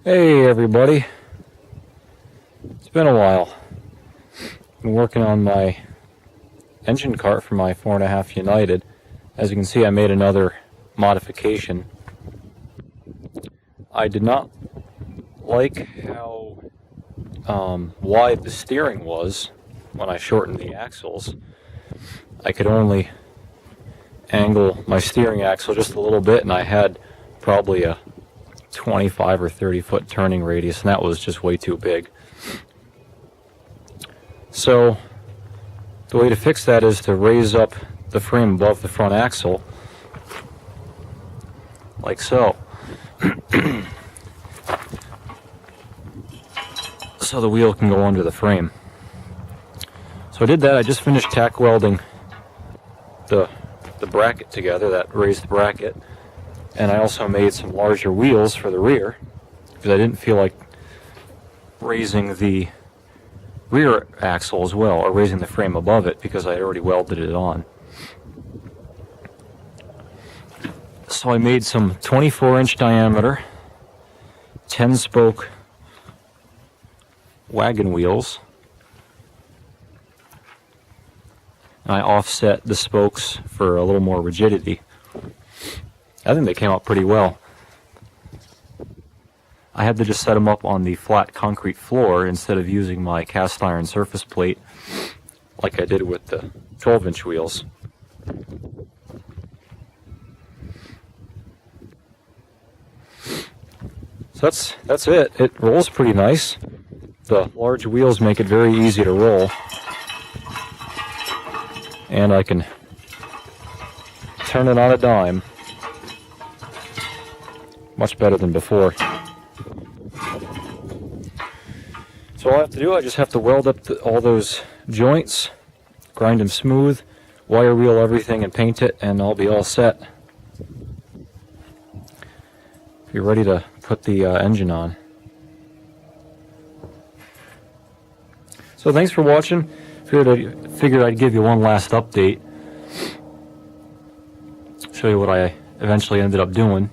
Hey everybody, it's been a while. Been working on my engine cart for my 4.5 United. As you can see, I made another modification. I did not like how wide the steering was when I shortened the axles. I could only angle my steering axle just a little bit, and I had probably a 25 or 30 foot turning radius, and that was just way too big. So the way to fix that is to raise up the frame above the front axle, like so. So the wheel can go under the frame. So I did that. I just finished tack welding the bracket together, that raised bracket. And I also made some larger wheels for the rear, because I didn't feel like raising the rear axle as well, or raising the frame above it, because I had already welded it on. So I made some 24-inch diameter, 10-spoke wagon wheels. And I offset the spokes for a little more rigidity. I think they came out pretty well. I had to just set them up on the flat concrete floor instead of using my cast iron surface plate like I did with the 12-inch wheels. So that's it. It rolls pretty nice. The large wheels make it very easy to roll. And I can turn it on a dime. Much better than before. So all I have to do, I just have to weld up all those joints, grind them smooth, wire wheel everything and paint it, and I'll be all set. Be ready to put the engine on. So thanks for watching. Figured I'd give you one last update. Show you what I eventually ended up doing.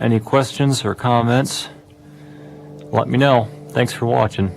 Any questions or comments, let me know. Thanks for watching.